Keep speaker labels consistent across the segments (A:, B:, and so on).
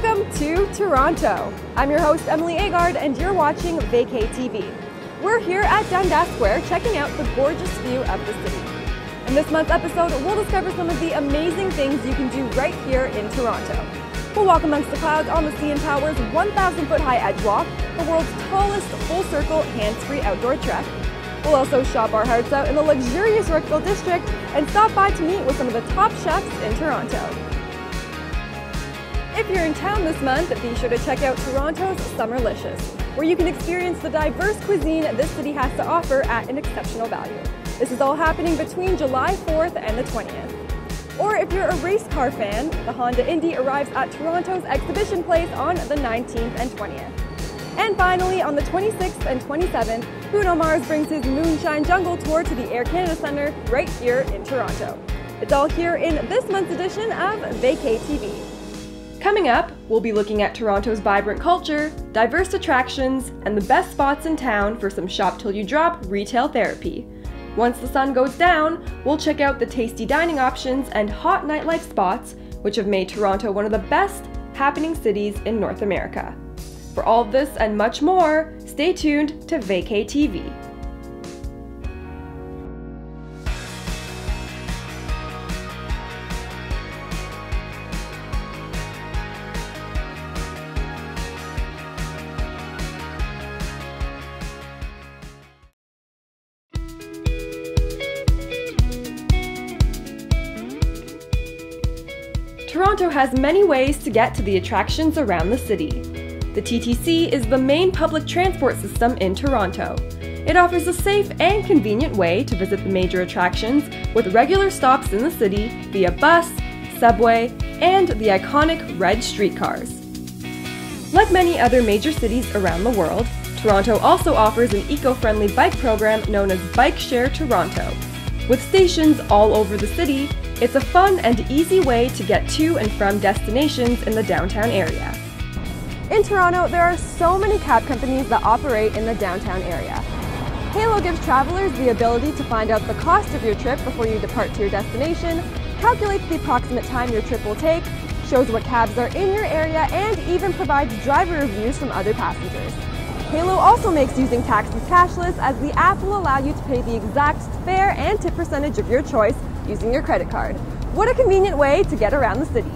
A: Welcome to Toronto. I'm your host, Emily Agard, and you're watching Vacay TV. We're here at Dundas Square checking out the gorgeous view of the city. In this month's episode, we'll discover some of the amazing things you can do right here in Toronto. We'll walk amongst the clouds on the CN Tower's 1,000-foot-high Edgewalk, the world's tallest full-circle hands-free outdoor trek. We'll also shop our hearts out in the luxurious Yorkville district and stop by to meet with some of the top chefs in Toronto. If you're in town this month, be sure to check out Toronto's Summerlicious, where you can experience the diverse cuisine this city has to offer at an exceptional value. This is all happening between July 4th and the 20th. Or if you're a race car fan, the Honda Indy arrives at Toronto's Exhibition Place on the 19th and 20th. And finally, on the 26th and 27th, Bruno Mars brings his Moonshine Jungle tour to the Air Canada Centre right here in Toronto. It's all here in this month's edition of Vacay TV. Coming up, we'll be looking at Toronto's vibrant culture, diverse attractions, and the best spots in town for some shop till you drop retail therapy. Once the sun goes down, we'll check out the tasty dining options and hot nightlife spots, which have made Toronto one of the best happening cities in North America. For all of this and much more, stay tuned to Vacay TV. Toronto has many ways to get to the attractions around the city. The TTC is the main public transport system in Toronto. It offers a safe and convenient way to visit the major attractions with regular stops in the city via bus, subway, and the iconic red streetcars. Like many other major cities around the world, Toronto also offers an eco-friendly bike program known as Bike Share Toronto. With stations all over the city, it's a fun and easy way to get to and from destinations in the downtown area. In Toronto, there are so many cab companies that operate in the downtown area. Halo gives travelers the ability to find out the cost of your trip before you depart to your destination, calculates the approximate time your trip will take, shows what cabs are in your area, and even provides driver reviews from other passengers. Halo also makes using taxis cashless, as the app will allow you to pay the exact fare and tip percentage of your choice using your credit card. What a convenient way to get around the city.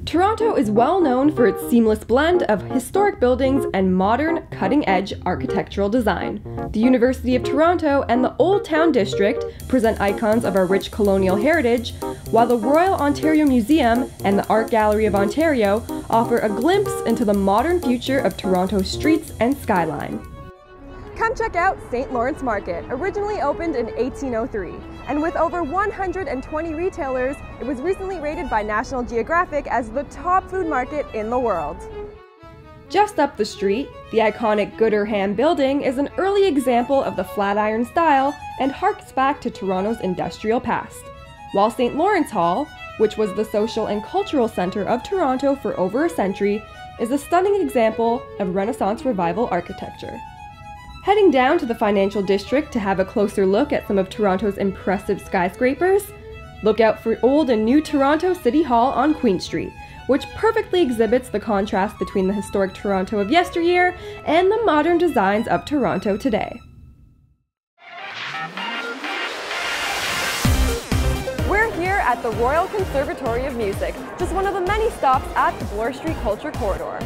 A: Toronto is well known for its seamless blend of historic buildings and modern, cutting-edge architectural design. The University of Toronto and the Old Town District present icons of our rich colonial heritage, while the Royal Ontario Museum and the Art Gallery of Ontario offer a glimpse into the modern future of Toronto's streets and skyline. Come check out St. Lawrence Market, originally opened in 1803. And with over 120 retailers, it was recently rated by National Geographic as the top food market in the world. Just up the street, the iconic Gooderham building is an early example of the Flatiron style and harks back to Toronto's industrial past. While St. Lawrence Hall, which was the social and cultural center of Toronto for over a century, is a stunning example of Renaissance Revival architecture. Heading down to the financial district to have a closer look at some of Toronto's impressive skyscrapers? Look out for Old and New Toronto City Hall on Queen Street, which perfectly exhibits the contrast between the historic Toronto of yesteryear and the modern designs of Toronto today. We're here at the Royal Conservatory of Music, just one of the many stops at the Bloor Street Culture Corridor.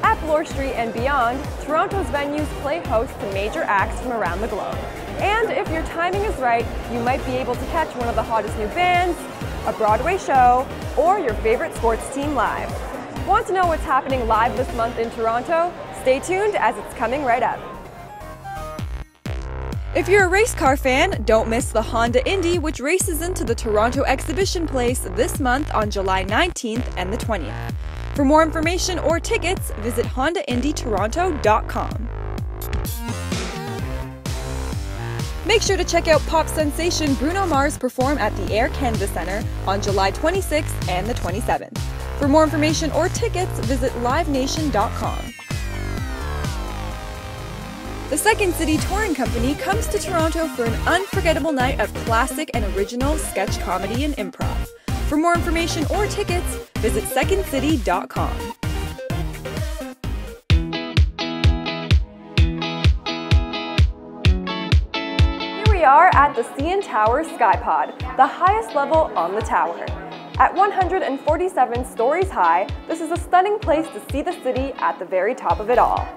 A: At Bloor Street and beyond, Toronto's venues play host to major acts from around the globe. And if your timing is right, you might be able to catch one of the hottest new bands, a Broadway show, or your favorite sports team live. Want to know what's happening live this month in Toronto? Stay tuned as it's coming right up. If you're a race car fan, don't miss the Honda Indy, which races into the Toronto Exhibition Place this month on July 19th and the 20th. For more information or tickets, visit HondaIndyToronto.com. Make sure to check out pop sensation Bruno Mars perform at the Air Canada Centre on July 26th and the 27th. For more information or tickets, visit livenation.com. The Second City Touring Company comes to Toronto for an unforgettable night of classic and original sketch comedy and improv. For more information or tickets, visit secondcity.com. Here we are at the CN Tower Skypod, the highest level on the tower. At 147 stories high, this is a stunning place to see the city at the very top of it all.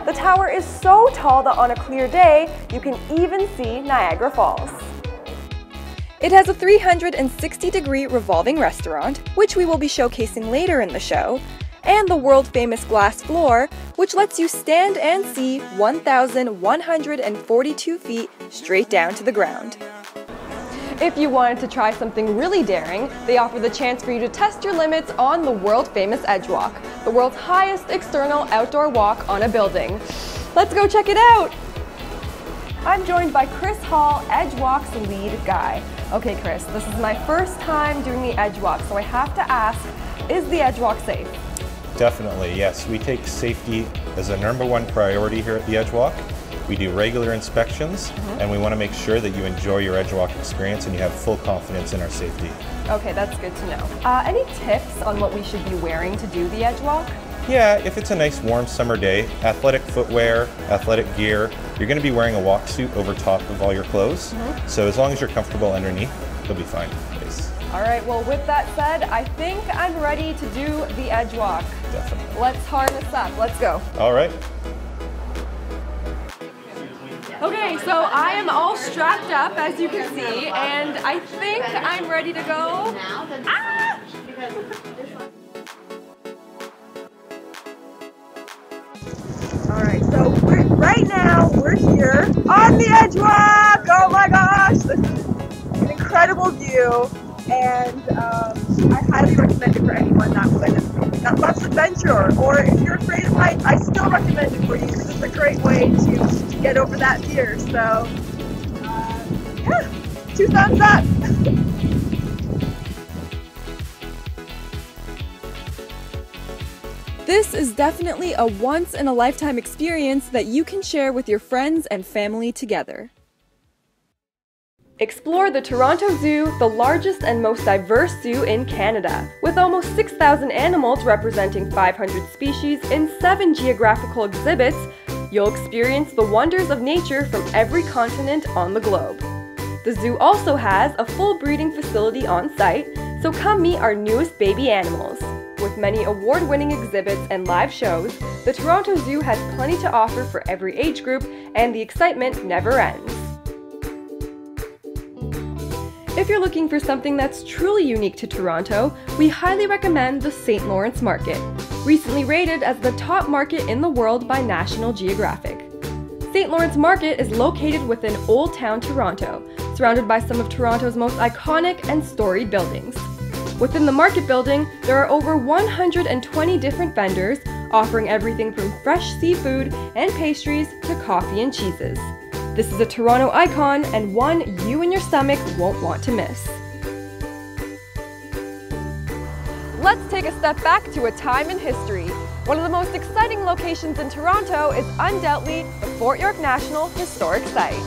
A: The tower is so tall that on a clear day, you can even see Niagara Falls. It has a 360-degree revolving restaurant, which we will be showcasing later in the show, and the world-famous glass floor, which lets you stand and see 1,142 feet straight down to the ground. If you wanted to try something really daring, they offer the chance for you to test your limits on the world-famous Edgewalk, the world's highest external outdoor walk on a building. Let's go check it out! I'm joined by Chris Hall, Edgewalk's lead guy. Okay, Chris, this is my first time doing the Edgewalk, so I have to ask, is the Edgewalk safe?
B: Definitely, yes. We take safety as a #1 priority here at the Edgewalk. We do regular inspections, and we want to make sure that you enjoy your Edgewalk experience and you have full confidence in our safety.
A: Okay, that's good to know. Any tips on what we should be wearing to do the Edgewalk?
B: Yeah, if it's a nice warm summer day, athletic footwear, athletic gear, you're going to be wearing a walk suit over top of all your clothes. So as long as you're comfortable underneath, you'll be fine. Yes.
A: All right, well with that said, I think I'm ready to do the Edgewalk.
B: Definitely.
A: Let's harness up, let's go.
B: All right.
A: Okay, so I am all strapped up, as you can see, and I think I'm ready to go. Ah! All right, so right now we're here on the Edgewalk. Oh my gosh, this is an incredible view, and I highly recommend it for anyone that loves adventure, or if you're afraid of heights, I still recommend it for you because it's a great way to get over that fear. So, yeah, 2 thumbs up. This is definitely a once-in-a-lifetime experience that you can share with your friends and family together. Explore the Toronto Zoo, the largest and most diverse zoo in Canada. With almost 6,000 animals representing 500 species in 7 geographical exhibits, you'll experience the wonders of nature from every continent on the globe. The zoo also has a full breeding facility on site, so come meet our newest baby animals. With many award-winning exhibits and live shows, the Toronto Zoo has plenty to offer for every age group, and the excitement never ends. If you're looking for something that's truly unique to Toronto, we highly recommend the St. Lawrence Market, recently rated as the top market in the world by National Geographic. St. Lawrence Market is located within Old Town Toronto, surrounded by some of Toronto's most iconic and storied buildings. Within the market building, there are over 120 different vendors offering everything from fresh seafood and pastries to coffee and cheeses. This is a Toronto icon and one you and your stomach won't want to miss. Let's take a step back to a time in history. One of the most exciting locations in Toronto is undoubtedly the Fort York National Historic Site.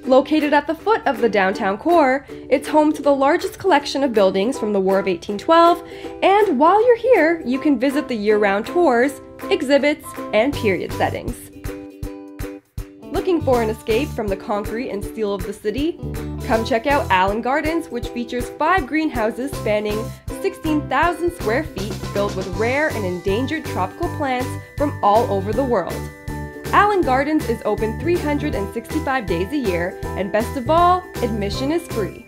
A: Located at the foot of the downtown core, it's home to the largest collection of buildings from the War of 1812, and while you're here, you can visit the year-round tours, exhibits, and period settings. Looking for an escape from the concrete and steel of the city? Come check out Allen Gardens, which features 5 greenhouses spanning 16,000 square feet filled with rare and endangered tropical plants from all over the world. Allen Gardens is open 365 days a year, and best of all, admission is free.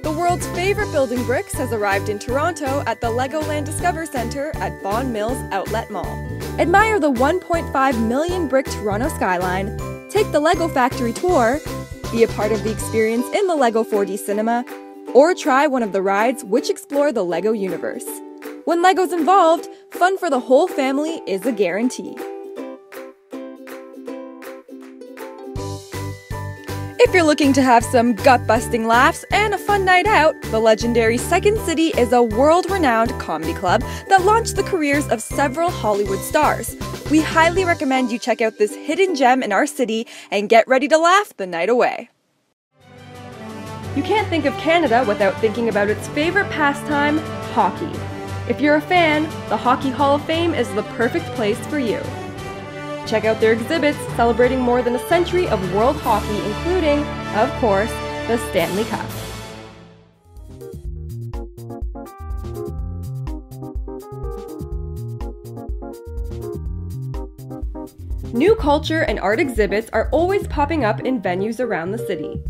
A: The world's favorite building bricks has arrived in Toronto at the Legoland Discover Centre at Vaughan Mills Outlet Mall. Admire the 1.5 million brick Toronto skyline, take the Lego Factory tour, be a part of the experience in the Lego 4D cinema, or try one of the rides which explore the Lego universe. When Lego's involved, fun for the whole family is a guarantee. If you're looking to have some gut-busting laughs and a fun night out, the legendary Second City is a world-renowned comedy club that launched the careers of several Hollywood stars. We highly recommend you check out this hidden gem in our city and get ready to laugh the night away. You can't think of Canada without thinking about its favorite pastime, hockey. If you're a fan, the Hockey Hall of Fame is the perfect place for you. Check out their exhibits celebrating more than a century of world hockey, including, of course, the Stanley Cup. New culture and art exhibits are always popping up in venues around the city.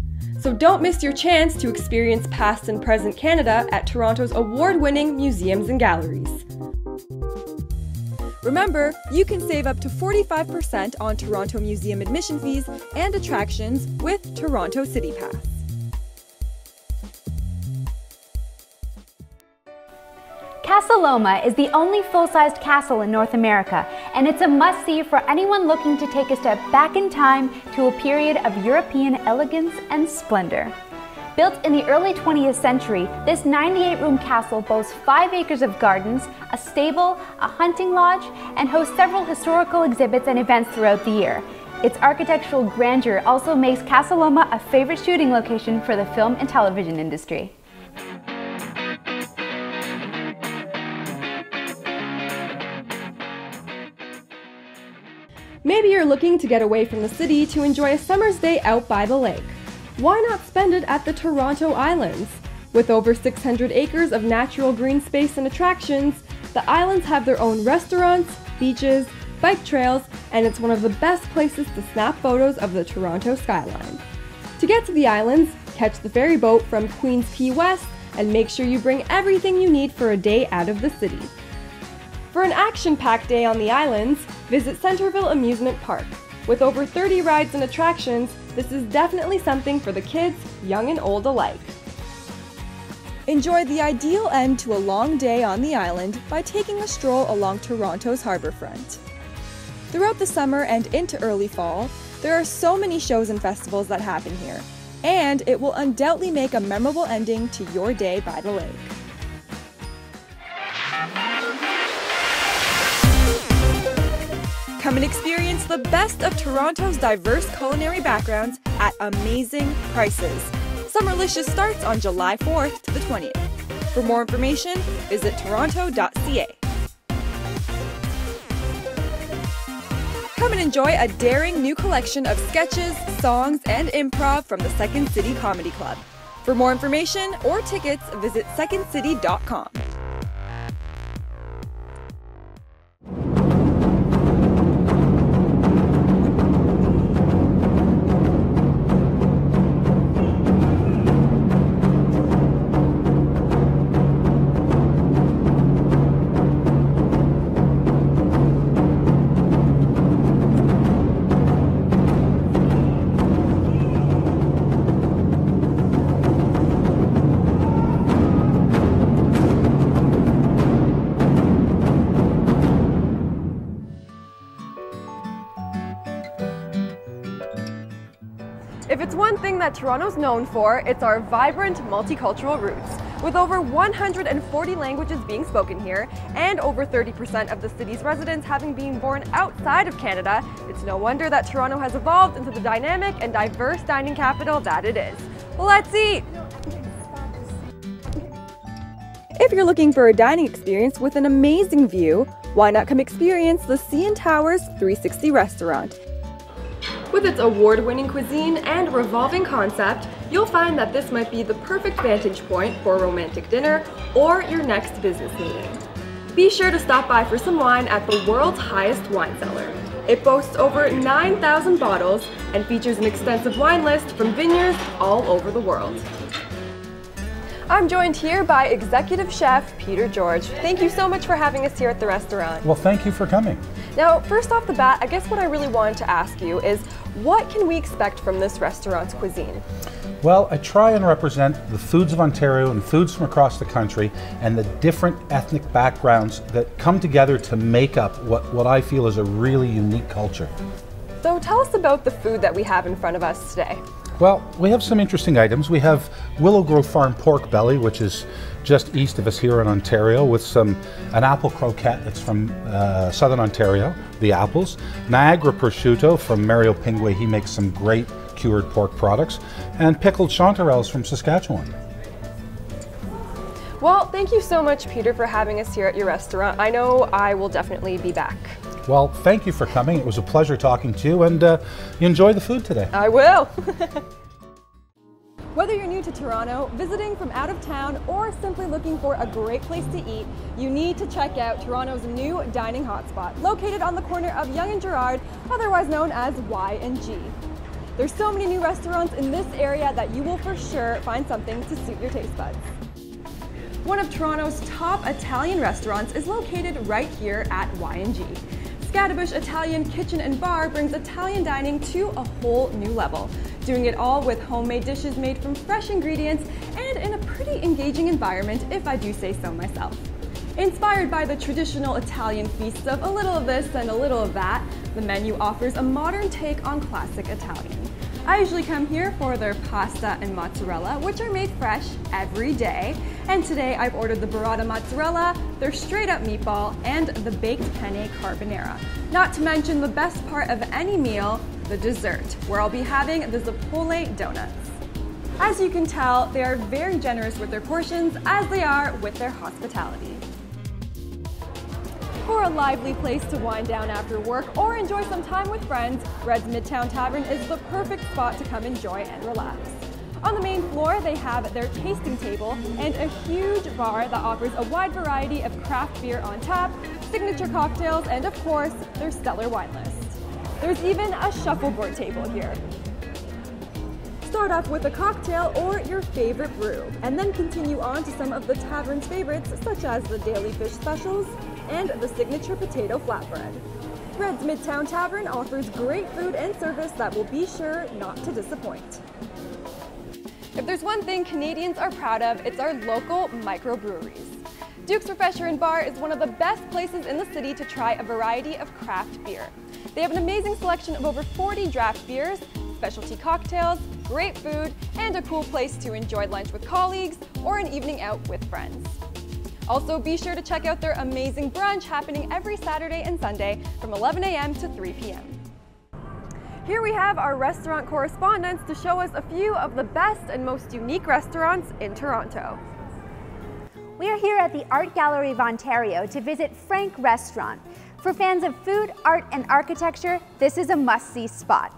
A: So don't miss your chance to experience past and present Canada at Toronto's award-winning museums and galleries. Remember, you can save up to 45% on Toronto Museum admission fees and attractions with Toronto City Pass.
C: Casa Loma is the only full-sized castle in North America, and it's a must-see for anyone looking to take a step back in time to a period of European elegance and splendor. Built in the early 20th century, this 98-room castle boasts 5 acres of gardens, a stable, a hunting lodge, and hosts several historical exhibits and events throughout the year. Its architectural grandeur also makes Casa Loma a favorite shooting location for the film and television industry.
A: Maybe you're looking to get away from the city to enjoy a summer's day out by the lake. Why not spend it at the Toronto Islands? With over 600 acres of natural green space and attractions, the islands have their own restaurants, beaches, bike trails, and it's one of the best places to snap photos of the Toronto skyline. To get to the islands, catch the ferry boat from Queens Quay West and make sure you bring everything you need for a day out of the city. For an action-packed day on the islands, visit Centerville Amusement Park. With over 30 rides and attractions, this is definitely something for the kids, young and old alike. Enjoy the ideal end to a long day on the island by taking a stroll along Toronto's harbourfront. Throughout the summer and into early fall, there are so many shows and festivals that happen here, and it will undoubtedly make a memorable ending to your day by the lake. Come and experience the best of Toronto's diverse culinary backgrounds at amazing prices. Summerlicious starts on July 4th to the 20th. For more information, visit toronto.ca. Come and enjoy a daring new collection of sketches, songs, and improv from the Second City Comedy Club. For more information or tickets, visit secondcity.com. If it's one thing that Toronto's known for, it's our vibrant multicultural roots. With over 140 languages being spoken here, and over 30% of the city's residents having been born outside of Canada, it's no wonder that Toronto has evolved into the dynamic and diverse dining capital that it is. Let's eat! If you're looking for a dining experience with an amazing view, why not come experience the CN Tower's 360 restaurant? With its award-winning cuisine and revolving concept, you'll find that this might be the perfect vantage point for a romantic dinner or your next business meeting. Be sure to stop by for some wine at the world's highest wine cellar. It boasts over 9,000 bottles and features an extensive wine list from vineyards all over the world. I'm joined here by Executive Chef Peter George. Thank you so much for having us here at the restaurant.
D: Well, thank you for coming.
A: Now, first off the bat, I guess what I really wanted to ask you is, what can we expect from this restaurant's cuisine?
D: Well, I try and represent the foods of Ontario and foods from across the country and the different ethnic backgrounds that come together to make up what I feel is a really unique culture.
A: So tell us about the food that we have in front of us today.
D: Well, we have some interesting items. We have Willow Grove Farm pork belly, which is just east of us here in Ontario, with an apple croquette that's from southern Ontario, the apples. Niagara prosciutto from Mario Pingwe, he makes some great cured pork products, and pickled chanterelles from Saskatchewan.
A: Well, thank you so much, Peter, for having us here at your restaurant. I know I will definitely be back.
D: Well, thank you for coming. It was a pleasure talking to you, and you enjoy the food today.
A: I will. Whether you're new to Toronto, visiting from out of town, or simply looking for a great place to eat, you need to check out Toronto's new dining hotspot, located on the corner of Yonge and Gerrard, otherwise known as Y&G. There's so many new restaurants in this area that you will for sure find something to suit your taste buds. One of Toronto's top Italian restaurants is located right here at Y&G. Scatterbush Italian Kitchen and Bar brings Italian dining to a whole new level, doing it all with homemade dishes made from fresh ingredients and in a pretty engaging environment, if I do say so myself. Inspired by the traditional Italian feasts of a little of this and a little of that, the menu offers a modern take on classic Italian. I usually come here for their pasta and mozzarella, which are made fresh every day. And today I've ordered the burrata mozzarella, their straight up meatball, and the baked penne carbonara. Not to mention the best part of any meal, the dessert, where I'll be having the Zappole donuts. As you can tell, they are very generous with their portions, as they are with their hospitality. For a lively place to wind down after work or enjoy some time with friends, Red's Midtown Tavern is the perfect spot to come enjoy and relax. On the main floor, they have their tasting table and a huge bar that offers a wide variety of craft beer on tap, signature cocktails, and of course, their stellar wine list. There's even a shuffleboard table here. Start off with a cocktail or your favorite brew, and then continue on to some of the tavern's favorites, such as the daily fish specials and the signature potato flatbread. Red's Midtown Tavern offers great food and service that will be sure not to disappoint. If there's one thing Canadians are proud of, it's our local microbreweries. Duke's Refresher and Bar is one of the best places in the city to try a variety of craft beer. They have an amazing selection of over 40 draft beers, specialty cocktails, great food, and a cool place to enjoy lunch with colleagues or an evening out with friends. Also, be sure to check out their amazing brunch happening every Saturday and Sunday from 11 a.m. to 3 p.m. Here we have our restaurant correspondents to show us a few of the best and most unique restaurants in Toronto.
C: We are here at the Art Gallery of Ontario to visit Frank Restaurant. For fans of food, art, and architecture, this is a must-see spot.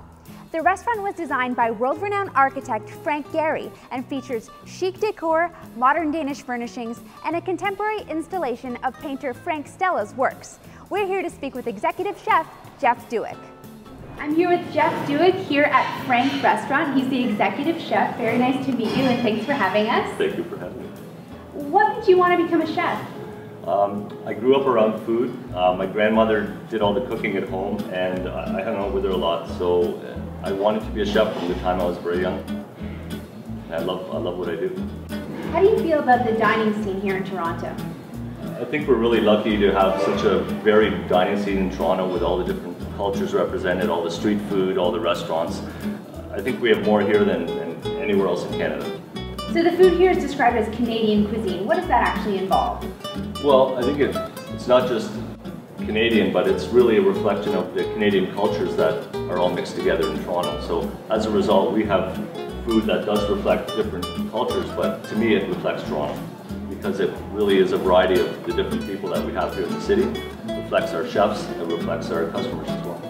C: The restaurant was designed by world-renowned architect Frank Gehry and features chic decor, modern Danish furnishings, and a contemporary installation of painter Frank Stella's works. We're here to speak with executive chef Jeff Dewick. I'm here with Jeff Dewick here at Frank Restaurant. He's the executive chef. Very nice to meet you, and thanks for having us.
E: Thank you for having me.
C: What made you want to become a chef?
E: I grew up around food. My grandmother did all the cooking at home, and I hung out with her a lot. So I wanted to be a chef from the time I was very young. And I love what I do.
C: How do you feel about the dining scene here in Toronto?
E: I think we're really lucky to have such a varied dining scene in Toronto with all the different cultures represented, all the street food, all the restaurants. I think we have more here than anywhere else in Canada.
C: So the food here is described as Canadian cuisine. What does that actually involve?
E: Well, I think it's not just Canadian, but it's really a reflection of the Canadian cultures that are all mixed together in Toronto. So as a result, we have food that does reflect different cultures, but to me it reflects Toronto because it really is a variety of the different people that we have here in the city. It reflects our chefs, it reflects our customers as well.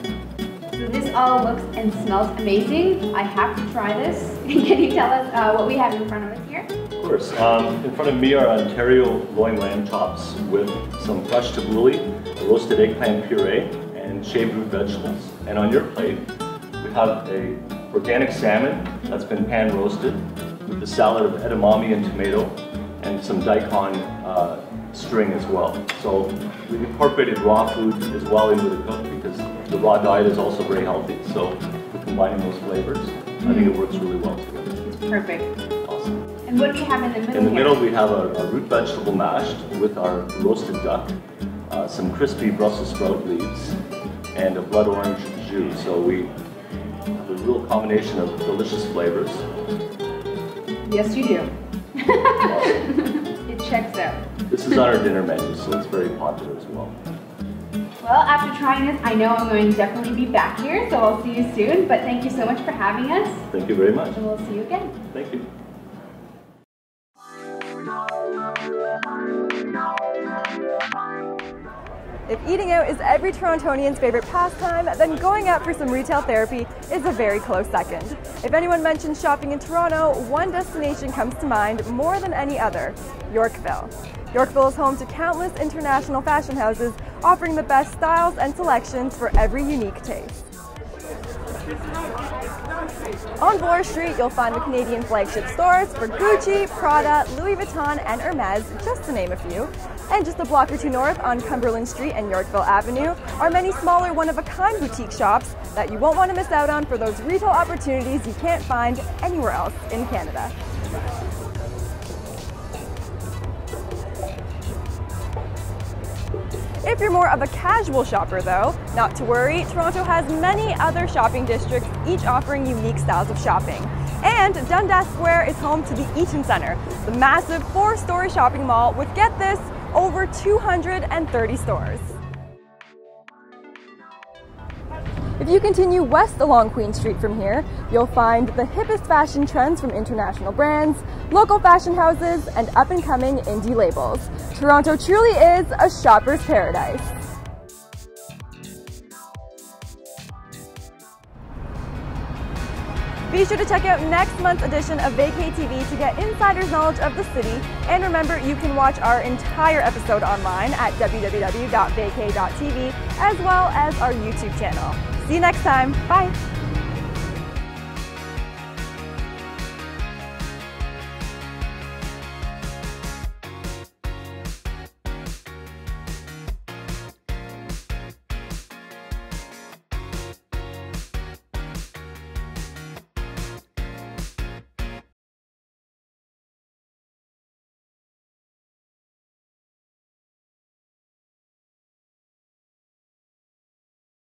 C: So this all looks and smells amazing. I have to try this. Can you tell us what we have in front of us here?
E: Of course. In front of me are Ontario loin lamb chops with some fresh tabbouleh, a roasted eggplant puree, and shaved root vegetables. And on your plate, we have a organic salmon that's been pan roasted with a salad of edamame and tomato and some daikon string as well. So we incorporated raw food as well into the cook because the raw diet is also very healthy. So we're combining those flavors. I think it works really well together.
C: It's perfect.
E: Awesome.
C: And what do you have in the middle?
E: In the middle we have a root vegetable mashed with our roasted duck, some crispy Brussels sprout leaves, and a blood orange jus. So we have a real combination of delicious flavors.
C: Yes, you do.
E: Awesome.
C: It checks out.
E: This is on our dinner menu, so it's very popular as well.
C: Well, after trying this, I know I'm going to definitely be back here, so I'll see you soon. But thank you so much for having us.
E: Thank you very much.
C: And we'll see you again.
E: Thank you.
A: If eating out is every Torontonian's favorite pastime, then going out for some retail therapy is a very close second. If anyone mentions shopping in Toronto, one destination comes to mind more than any other: Yorkville. Yorkville is home to countless international fashion houses offering the best styles and selections for every unique taste. On Bloor Street, you'll find the Canadian flagship stores for Gucci, Prada, Louis Vuitton, and Hermes, just to name a few. And just a block or two north on Cumberland Street and Yorkville Avenue are many smaller one-of-a-kind boutique shops that you won't want to miss out on for those retail opportunities you can't find anywhere else in Canada. If you're more of a casual shopper though, not to worry, Toronto has many other shopping districts, each offering unique styles of shopping. And Dundas Square is home to the Eaton Centre, the massive 4-story shopping mall with, get this, over 230 stores. If you continue west along Queen Street from here, you'll find the hippest fashion trends from international brands, local fashion houses, and up-and-coming indie labels. Toronto truly is a shopper's paradise. Be sure to check out next month's edition of Vacay TV to get insider's knowledge of the city. And remember, you can watch our entire episode online at www.vacay.tv as well as our YouTube channel. See you next time. Bye.